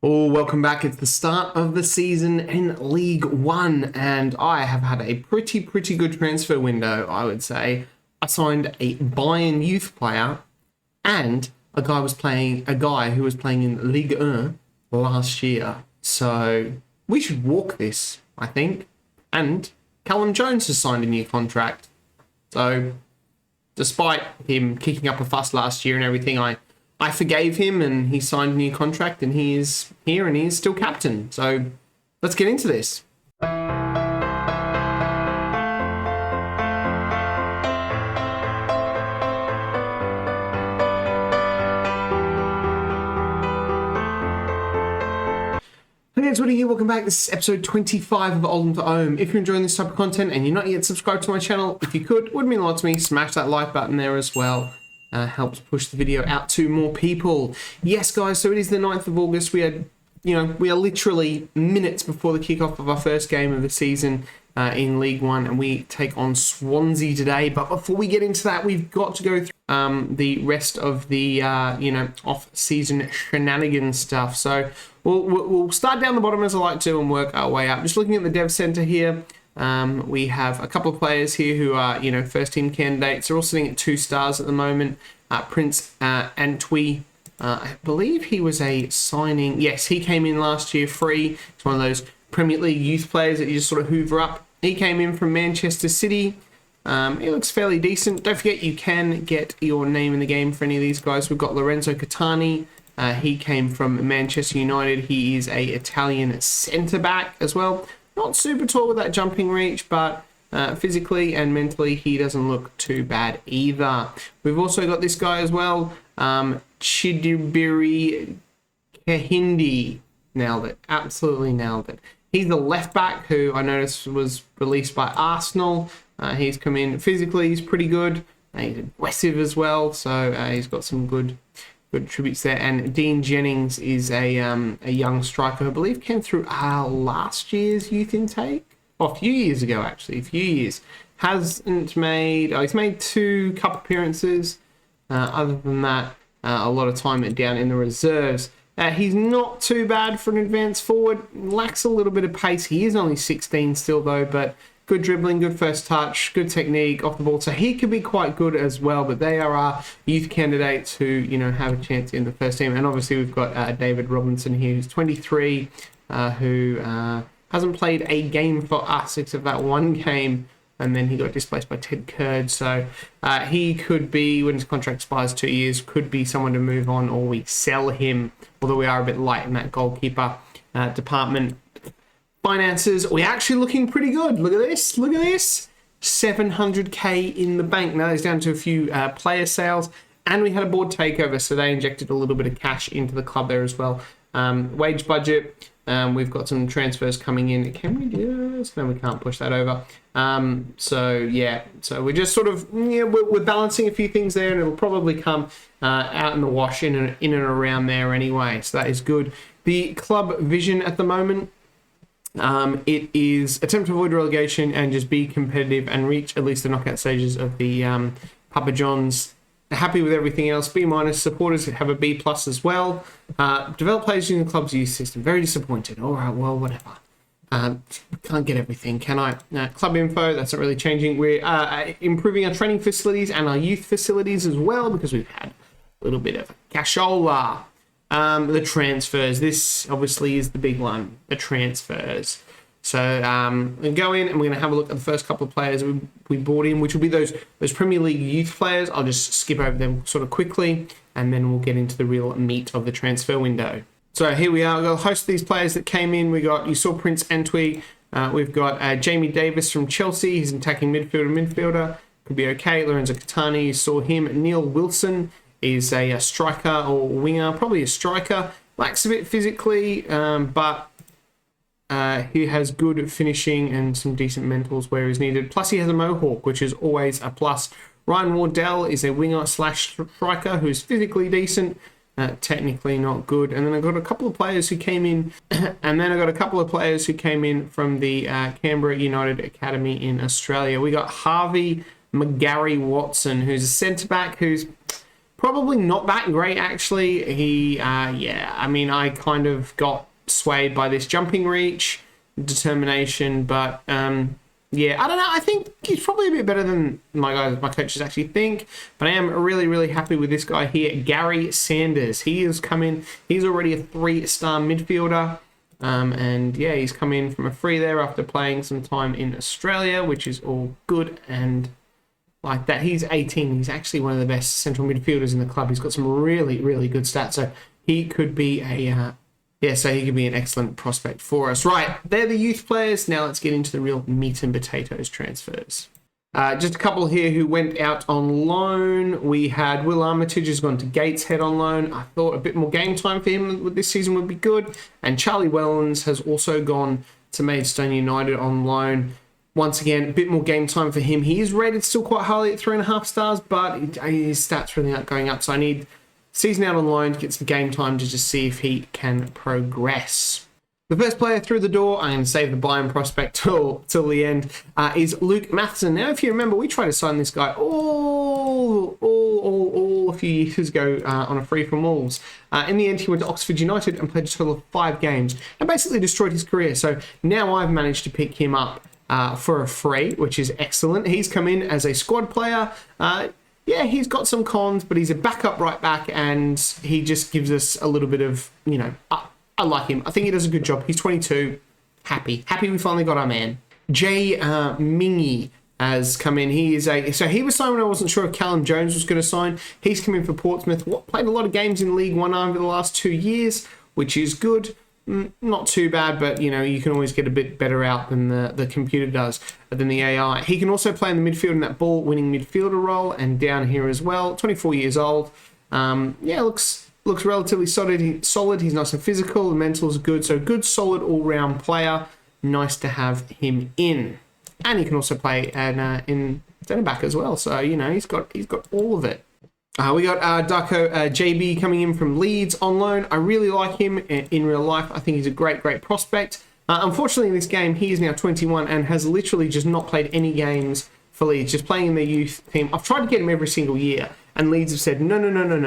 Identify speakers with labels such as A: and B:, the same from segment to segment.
A: Oh, welcome back. It's the start of the season in League One, and I have had a pretty good transfer window, I would say. I signed a Bayern youth player, and a guy who was playing in Ligue 1 last year. So we should walk this, I think. And Callum Jones has signed a new contract. So despite him kicking up a fuss last year and everything, I forgave him and he signed a new contract and he is here and he is still captain. So let's get into this. Hey, it's Woody here. Welcome back. This is episode 25 of Oldham to Ohm. If you're enjoying this type of content and you're not yet subscribed to my channel, if you could, would mean a lot to me. Smash that like button there as well. Helps push the video out to more people. Yes, guys, so it is the 9th of August. We are literally minutes before the kickoff of our first game of the season in League One, and we take on Swansea today. But before we get into that, we've got to go through the rest of the off-season shenanigans stuff. So we'll start down the bottom as I like to and work our way up. Just looking at the dev center here. We have a couple of players here who are, first team candidates. They're all sitting at 2 stars at the moment. Prince Antwi, I believe he was a signing. Yes, he came in last year free. He's one of those Premier League youth players that you just sort of hoover up. He came in from Manchester City. He looks fairly decent. Don't forget you can get your name in the game for any of these guys. We've got Lorenzo Catani. He came from Manchester United. He is a Italian centre-back as well. Not super tall with that jumping reach, but physically and mentally, he doesn't look too bad either. We've also got this guy as well, Chidibiri Kahindi. Nailed it. Absolutely nailed it. He's the left back who I noticed was released by Arsenal. He's come in physically, he's pretty good. He's aggressive as well, so he's got some good tributes there. And Dean Jennings is a young striker who I believe came through last year's youth intake. A few years ago, actually. A few years. He's made 2 cup appearances. Other than that, a lot of time down in the reserves. He's not too bad for an advanced forward. Lacks a little bit of pace. He is only 16 still, though, but good dribbling, good first touch, good technique off the ball. So he could be quite good as well, but they are our youth candidates who, have a chance in the first team. And obviously we've got David Robinson here, who's 23, who hasn't played a game for us except that one game, and then he got displaced by Ted Kurd. So he could be, when his contract expires 2 years, could be someone to move on or we sell him, although we are a bit light in that goalkeeper department. Finances, we're actually looking pretty good. Look at this. 700k in the bank. Now there's down to a few player sales, and we had a board takeover, so they injected a little bit of cash into the club there as well. Wage budget, we've got some transfers coming in. Can we do this? No, we can't push that over. So we're just sort of, we're balancing a few things there, and it'll probably come out in the wash in and around there anyway. So that is good. The club vision at the moment, it is attempt to avoid relegation and just be competitive and reach at least the knockout stages of the Papa John's. Happy with everything else. B-. Supporters have a B+ as well. Develop players using the club's youth system. Very disappointed. All right, well, whatever. Can't get everything, can I? Club info, that's not really changing. We're improving our training facilities and our youth facilities as well, because we've had a little bit of cashola. The transfers. This obviously is the big one, the transfers. So we go in and we're going to have a look at the first couple of players we brought in, which will be those Premier League youth players. I'll just skip over them sort of quickly, and then we'll get into the real meat of the transfer window. So here we are. We've got a host of these players that came in. You saw Prince Antwi. We've got Jamie Davis from Chelsea. He's an attacking midfielder. Could be okay. Lorenzo Catani, you saw him. Neil Wilson is a striker or winger, probably a striker. Lacks a bit physically, but he has good finishing and some decent mentals where he's needed. Plus he has a mohawk, which is always a plus. Ryan Wardell is a winger / striker who's physically decent, technically not good. And then I've got a couple of players who came in, from the Canberra United Academy in Australia. We got Harvey McGarry Watson, who's a centre-back who's Probably not that great, actually. I mean, I kind of got swayed by this jumping reach, determination, but yeah, I don't know. I think he's probably a bit better than my coaches actually think. But I am really, really happy with this guy here, Gary Sanders. He has come in. He's already a 3-star midfielder. And yeah, he's come in from a free there after playing some time in Australia, which is all good and like that. He's 18. He's actually one of the best central midfielders in the club. He's got some really, really good stats. So he could be he could be an excellent prospect for us. Right, they're the youth players. Now let's get into the real meat and potatoes transfers. Just a couple here who went out on loan. We had Will Armitage has gone to Gateshead on loan. I thought a bit more game time for him with this season would be good. And Charlie Wellens has also gone to Maidstone United on loan. Once again, a bit more game time for him. He is rated still quite highly at 3.5 stars, but his stats really aren't going up. So I need season out on loan to get some game time to just see if he can progress. The first player through the door, I'm going to save the Bayern prospect till the end, is Luke Matheson. Now, if you remember, we tried to sign this guy all a few years ago on a free from Wolves. In the end, he went to Oxford United and played a total of 5 games and basically destroyed his career. So now I've managed to pick him up for a free, which is excellent. He's come in as a squad player. Yeah, he's got some cons, but he's a backup right back, and he just gives us a little bit of, I like him. I think he does a good job. He's 22. Happy we finally got our man. Jay Mingy has come in. He was signed when I wasn't sure if Callum Jones was going to sign. He's come in for Portsmouth. Played a lot of games in League One over the last 2 years, which is good. Not too bad, but you can always get a bit better out than the computer does, than the AI. He can also play in the midfield in that ball-winning midfielder role, and down here as well. 24 years old. Looks relatively solid. He's nice and physical. The mental's good. So good, solid all-round player. Nice to have him in, and he can also play in centre back as well. So he's got all of it. We got Darko JB coming in from Leeds on loan. I really like him in real life. I think he's a great prospect. Unfortunately, in this game, he is now 21 and has literally just not played any games for Leeds, just playing in their youth team. I've tried to get him every single year, and Leeds have said, no,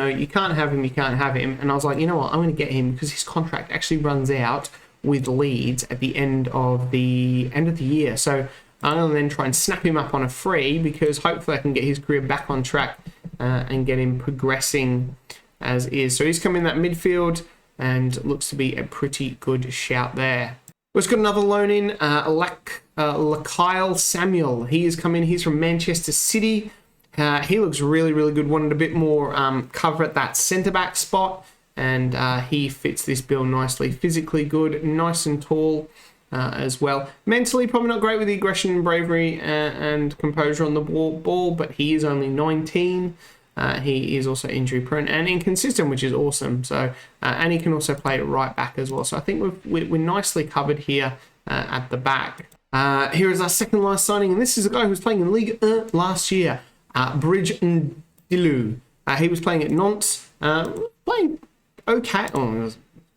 A: you can't have him. And I was like, you know what, I'm going to get him because his contract actually runs out with Leeds at the end of the year. So I'm going to then try and snap him up on a free because hopefully I can get his career back on track and get him progressing as is. So he's come in that midfield and looks to be a pretty good shout there. We've got another loan in, Lakyle Samuel. He has come in. He's from Manchester City. He looks really, really good. Wanted a bit more cover at that centre-back spot, and he fits this bill nicely. Physically good, nice and tall as well. Mentally, probably not great with the aggression and bravery and composure on the ball, but he is only 19. He is also injury prone and inconsistent, which is awesome. So, and he can also play right back as well. So I think we're nicely covered here at the back. Here is our second last signing, and this is a guy who was playing in Ligue 1 last year. Bridge Ndilu. He was playing at Nantes, playing okay.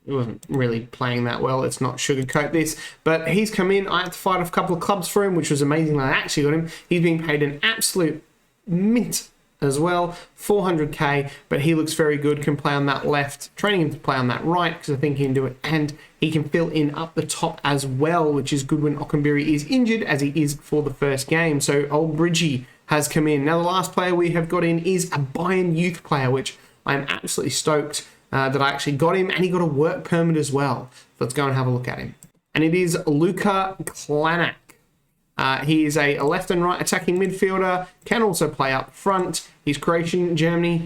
A: He wasn't really playing that well. Let's not sugarcoat this. But he's come in. I had to fight off a couple of clubs for him, which was amazing. I actually got him. He's being paid an absolute mint as well, 400k, but he looks very good, can play on that left, training him to play on that right, because I think he can do it, and he can fill in up the top as well, which is good when Ockenberry is injured, as he is for the first game. So old Bridgie has come in. Now the last player we have got in is a Bayern youth player, which I'm absolutely stoked that I actually got him, and he got a work permit as well. Let's go and have a look at him. And it is Luka Klanak. He is a left and right attacking midfielder, can also play up front. He's Croatian and German,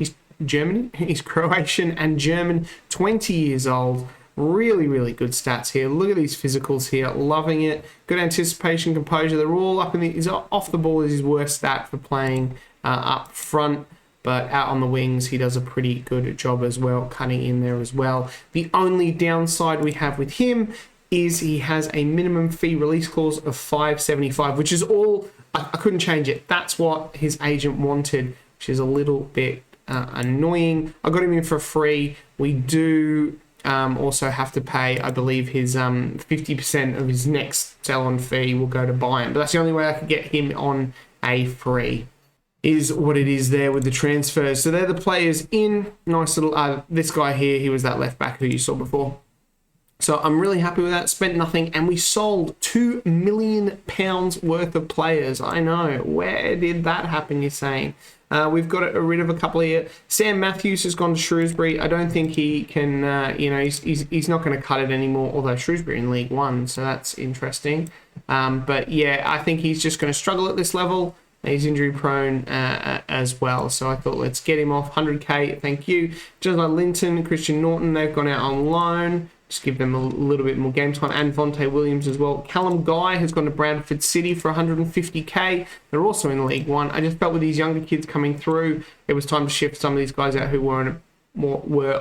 A: 20 years old. Really, really good stats here. Look at these physicals here, loving it. Good anticipation, composure. They're all up he's off the ball is his worst stat for playing up front. But out on the wings, he does a pretty good job as well, cutting in there as well. The only downside we have with him is he has a minimum fee release clause of $575, which is all, I couldn't change it. That's what his agent wanted, which is a little bit annoying. I got him in for free. We do also have to pay, I believe, his 50% of his next sell-on fee will go to Bayern. But that's the only way I could get him on a free. is what it is there with the transfers. So they're the players in. Nice little, this guy here, he was that left back who you saw before. So I'm really happy with that. Spent nothing, and we sold £2 million worth of players. I know. Where did that happen, you're saying? We've got rid of a couple here. Sam Matthews has gone to Shrewsbury. I don't think he can, he's not going to cut it anymore, although Shrewsbury in League One, so that's interesting. But yeah, I think he's just going to struggle at this level. He's injury prone as well. So I thought, let's get him off. 100k, thank you. Just like Linton, Christian Norton, they've gone out on loan. Just give them a little bit more game time. And Vontae Williams as well. Callum Guy has gone to Bradford City for 150k. They're also in League One. I just felt with these younger kids coming through, it was time to shift some of these guys out who were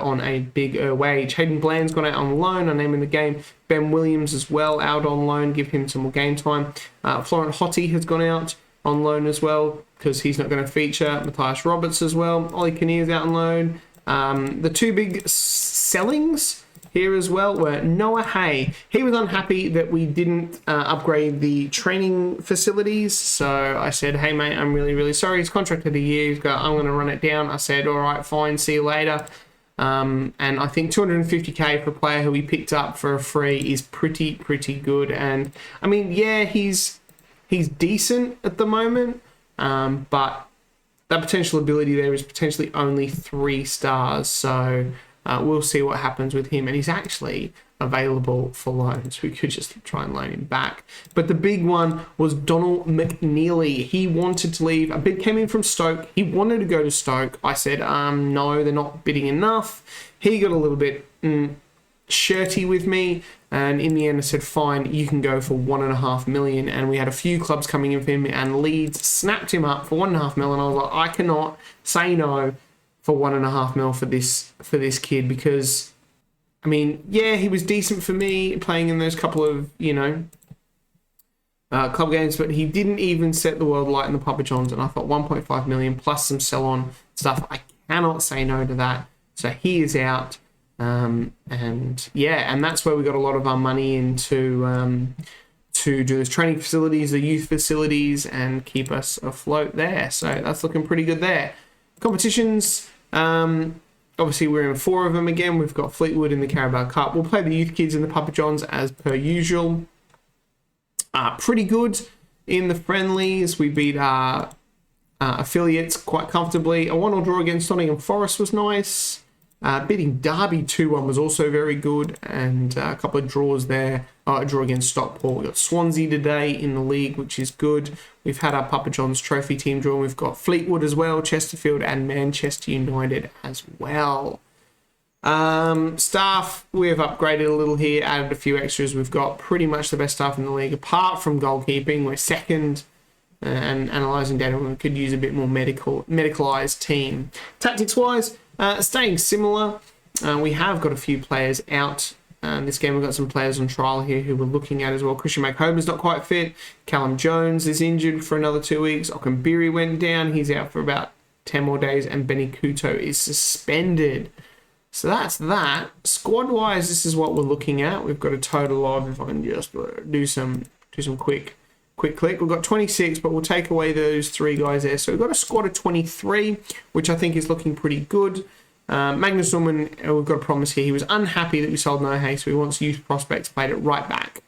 A: on a bigger wage. Hayden Bland's gone out on loan. I name in the game. Ben Williams as well out on loan. Give him some more game time. Florent Hottie has gone out on loan as well because he's not going to feature. Matthias Roberts as well. Ollie Kinnear's out on loan. The two big sellings here as well were Noah Hay. He was unhappy that we didn't upgrade the training facilities. So I said, hey mate, I'm really, really sorry. He's contracted a year. He's got, I'm going to run it down. I said, all right, fine, see you later. And I think 250k for a player who we picked up for a free is pretty good. And I mean, yeah, he's decent at the moment, but that potential ability there is potentially only 3 stars. So we'll see what happens with him. And he's actually available for loans. We could just try and loan him back. But the big one was Donald McNeely. He wanted to leave. A bid came in from Stoke. He wanted to go to Stoke. I said, no, they're not bidding enough. He got a little bit shirty with me. And in the end, I said, fine, you can go for $1.5 million. And we had a few clubs coming in for him, and Leeds snapped him up for $1.5 million. I was like, I cannot say no for $1.5 million for this kid, because, I mean, yeah, he was decent for me playing in those couple of, club games, but he didn't even set the world light in the Papa Johns. And I thought 1.5 million plus some sell-on stuff. I cannot say no to that. So he is out. And that's where we got a lot of our money into to do those training facilities, the youth facilities, and keep us afloat there. So that's looking pretty good there. Competitions, obviously we're in 4 of them again. We've got Fleetwood in the Carabao Cup. We'll play the youth kids in the Papa Johns as per usual. Pretty good in the friendlies. We beat our affiliates quite comfortably. A 1-1 draw against Nottingham Forest was nice. Beating Derby 2-1 was also very good, and a couple of draws there. A draw against Stockport. We've got Swansea today in the league, which is good. We've had our Papa John's Trophy team draw. We've got Fleetwood as well, Chesterfield and Manchester United as well. Staff, we've upgraded a little here, added a few extras. We've got pretty much the best staff in the league, apart from goalkeeping. We're second, and analysing data, we could use a bit more medicalised team. Tactics-wise, staying similar. We have got a few players out. This game we've got some players on trial here who we're looking at as well. Christian McHoban's not quite fit. Callum Jones is injured for another 2 weeks. Okenbiri went down. He's out for about 10 more days. And Benny Couto is suspended. So that's that. Squad-wise, this is what we're looking at. We've got a total of, if I can just do some quick click. We've got 26, but we'll take away those 3 guys there. So we've got a squad of 23, which I think is looking pretty good. Magnus Norman, we've got a promise here. He was unhappy that we sold No Hay, so he wants youth prospects, played it right back.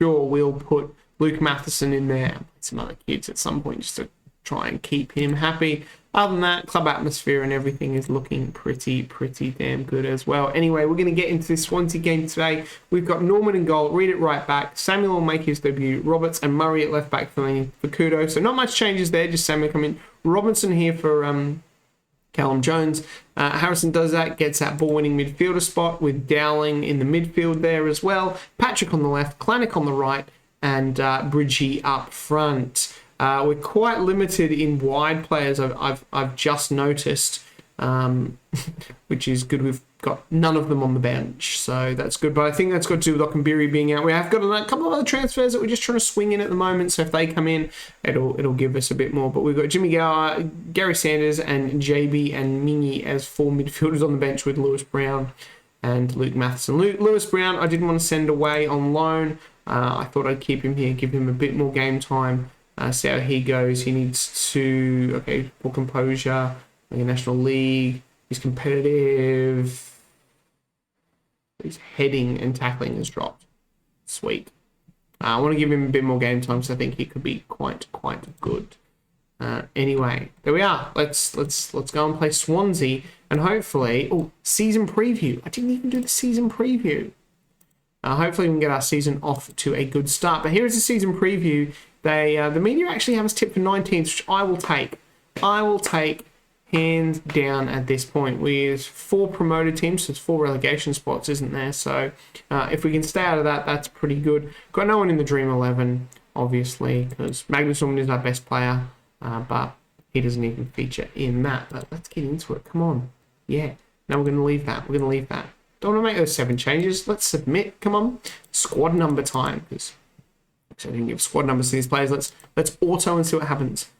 A: Sure, we'll put Luke Matheson in there, some other kids at some point just to try and keep him happy. Other than that, club atmosphere and everything is looking pretty damn good as well. Anyway, we're going to get into this Swansea game today. We've got Norman in goal, Reed at right back, Samuel will make his debut, Roberts and Murray at left back for Kudo. So not much changes there, just Samuel coming in. Robinson here for Callum Jones. Harrison does that, gets that ball-winning midfielder spot with Dowling in the midfield there as well. Patrick on the left, Klanick on the right, and Bridgie up front. We're quite limited in wide players. I've just noticed, which is good. We've got none of them on the bench, so that's good. But I think that's got to do with Okenbiri being out. We have got a couple of other transfers that we're just trying to swing in at the moment. So if they come in, it'll give us a bit more. But we've got Jimmy Gower, Gary Sanders, and JB and Mingy as 4 midfielders on the bench with Lewis Brown and Luke Matheson. Lewis Brown, I didn't want to send away on loan. I thought I'd keep him here, give him a bit more game time. See how he goes. He needs to, okay, for composure, like a National League. He's competitive. His heading and tackling has dropped. Sweet. I want to give him a bit more game time, so I think he could be quite good. Anyway, there we are. Let's go and play Swansea, and hopefully, season preview. I didn't even do the season preview. Hopefully, we can get our season off to a good start. But here is the season preview. The media actually have us tipped for 19th, which I will take. I will take hands down at this point. With 4 promoted teams, so there's 4 relegation spots, isn't there? So if we can stay out of that, that's pretty good. Got no one in the Dream 11, obviously, because Magnus Norman is our best player, but he doesn't even feature in that. But let's get into it. Come on. Yeah. Now we're going to leave that. Don't want to make those 7 changes. Let's submit. Come on. Squad number time, because I didn't give squad numbers to these players. Let's auto and see what happens.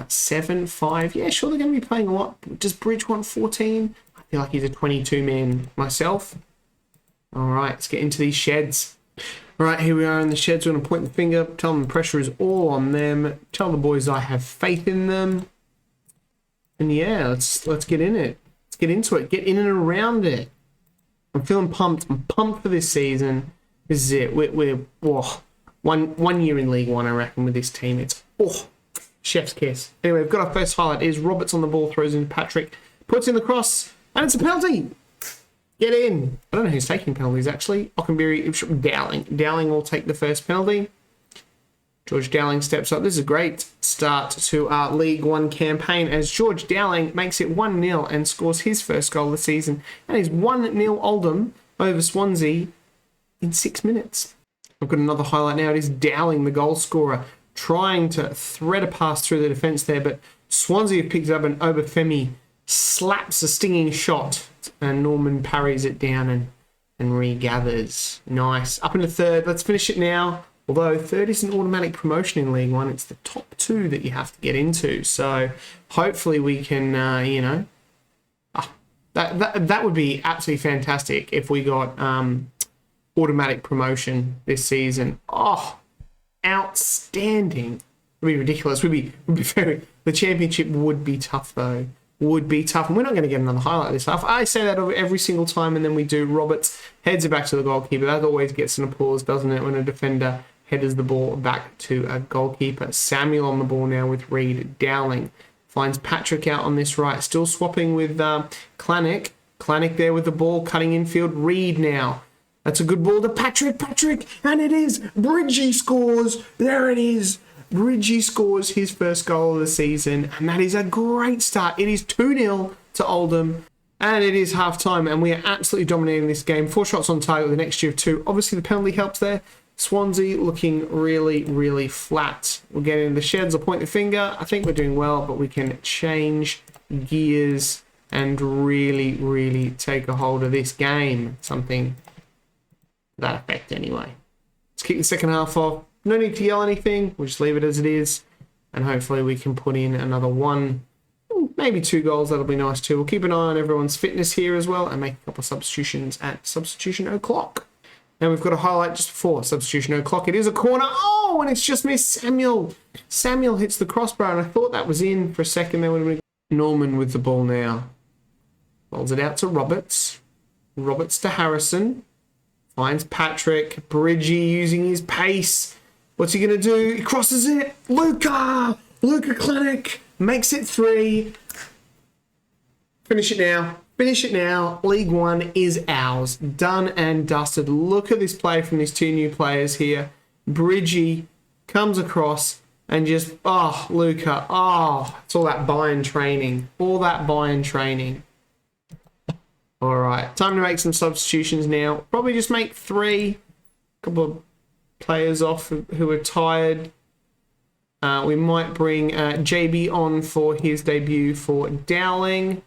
A: 7, 5. Yeah, sure, they're going to be playing a lot. Does Bridge want 14? I feel like he's a 22-man myself. All right, let's get into these sheds. All right, here we are in the sheds. We're going to point the finger, tell them the pressure is all on them. Tell the boys I have faith in them. And yeah, let's get in it. Let's get into it. Get in and around it. I'm feeling pumped. I'm pumped for this season. This is it. We're one year in League One, I reckon, with this team. It's chef's kiss. Anyway, we've got our first highlight. Is Roberts on the ball, throws in Patrick, puts in the cross, and it's a penalty. Get in. I don't know who's taking penalties, actually. Ockenberry, Dowling. Dowling will take the first penalty. George Dowling steps up. This is a great start to our League One campaign as George Dowling makes it 1-0 and scores his first goal of the season. And he's 1-0 Oldham over Swansea in 6 minutes. I've got another highlight now. It is Dowling, the goal scorer, trying to thread a pass through the defence there, but Swansea have picked it up and Obafemi slaps a stinging shot and Norman parries it down and regathers. Nice. Up into third. Let's finish it now. Although third is an automatic promotion in League One, it's the top 2 that you have to get into. So hopefully we can, that would be absolutely fantastic if we got automatic promotion this season. Oh, outstanding. It would be ridiculous. Would be very. The championship would be tough though. Would be tough, and we're not going to get another highlight this half. I say that every single time, and then we do. Roberts heads it back to the goalkeeper. That always gets an applause, doesn't it, when a defender headers the ball back to a goalkeeper. Samuel on the ball now with Reed. Dowling finds Patrick out on this right. Still swapping with Klanick. Klanick there with the ball, cutting infield. Reed now. That's a good ball to Patrick, and it is. Bridgie scores. There it is. Bridgie scores his first goal of the season, and that is a great start. It is 2-0 to Oldham, and it is half-time, and we are absolutely dominating this game. 4 shots on target with an XG of 2. Obviously, the penalty helps there. Swansea looking really, really flat. We'll get into the sheds. I'll point the finger. I think we're doing well, but we can change gears and really, really take a hold of this game. Something to that effect anyway. Let's kick the second half off. No need to yell anything. We'll just leave it as it is. And hopefully we can put in another 1, maybe 2 goals. That'll be nice too. We'll keep an eye on everyone's fitness here as well and make a couple of substitutions at substitution o'clock. And we've got a highlight just before substitution o'clock. It is a corner. Oh, and it's just missed Samuel. Samuel hits the crossbar, and I thought that was in for a second. There would have been Norman with the ball now. Rolls it out to Roberts. Roberts to Harrison. Finds Patrick. Bridgie using his pace. What's he going to do? He crosses it. Luca Klanick makes it 3. Finish it now. League One is ours. Done and dusted. Look at this play from these 2 new players here. Bridgie comes across and just, Luca. It's all that Bayern training. All right, time to make some substitutions now. Probably just make 3. Couple of players off who are tired. We might bring JB on for his debut for Dowling.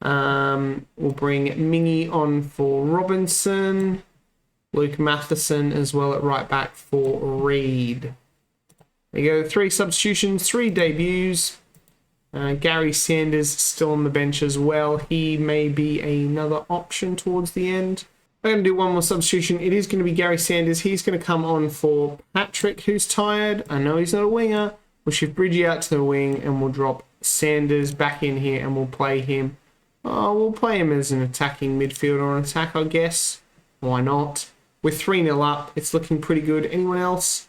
A: We'll bring Mingy on for Robinson. Luke Matheson as well at right back for Reed. There you go, 3 substitutions, 3 debuts. Gary Sanders still on the bench as well. He may be another option towards the end. I'm going to do 1 more substitution. It is going to be Gary Sanders. He's going to come on for Patrick, who's tired. I know he's not a winger, We'll shift Bridgie out to the wing and we'll drop Sanders back in here and we'll play him. Oh, we'll play him as an attacking midfielder on attack, I guess. Why not? We're 3-0 up. It's looking pretty good. Anyone else?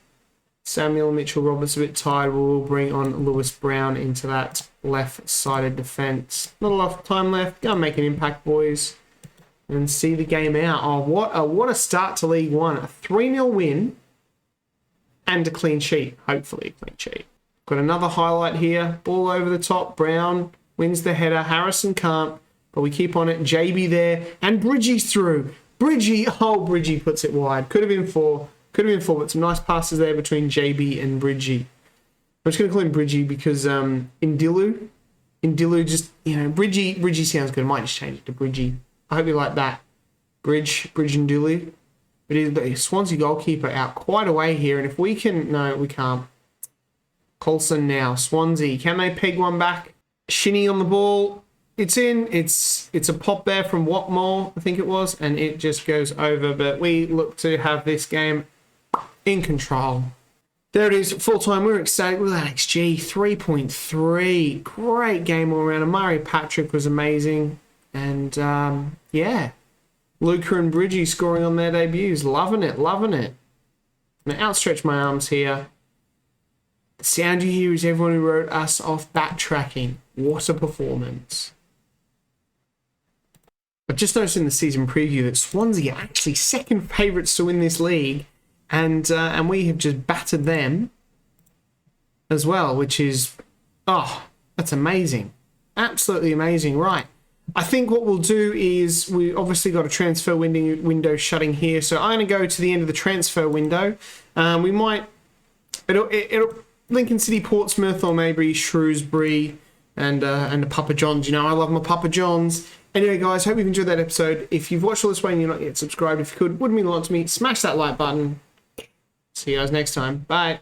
A: Samuel Mitchell-Roberts a bit tired. We'll bring on Lewis Brown into that left-sided defence. Not a lot of time left. Go and make an impact, boys. And see the game out. Oh, what a start to League One. A 3-0 win and a clean sheet. Hopefully a clean sheet. Got another highlight here. Ball over the top. Brown wins the header. Harrison can't, but we keep on it. JB there. And Bridgie's through. Bridgie puts it wide. Could have been 4. But some nice passes there between JB and Bridgie. I'm just going to call him Bridgie because Indilu just, Bridgie sounds good. I might just change it to Bridgie. I hope you like that. Bridge and Dooley. But he's the Swansea goalkeeper out quite a way here. And if we can... No, we can't. Coulson now. Swansea. Can they peg one back? Shinny on the ball. It's in. It's a pop there from Watmore, I think it was. And it just goes over. But we look to have this game in control. There it is. Full time. We're excited with that XG. 3.3. Great game all around. Amari Patrick was amazing. And, yeah, Luca and Bridgie scoring on their debuts. Loving it. I'm going to outstretch my arms here. The sound you hear is everyone who wrote us off backtracking. What a performance. I've just noticed in the season preview that Swansea are actually second favourites to win this league. And we have just battered them as well, which is, that's amazing. Absolutely amazing. Right. I think what we'll do is we obviously got a transfer window shutting here, so I'm going to go to the end of the transfer window. We might it'll Lincoln City, Portsmouth, or maybe Shrewsbury and the Papa Johns. I love my Papa Johns. Anyway, guys, hope you've enjoyed that episode. If you've watched all this way and you're not yet subscribed, if you could, would mean a lot to me. Smash that like button. See you guys next time. Bye.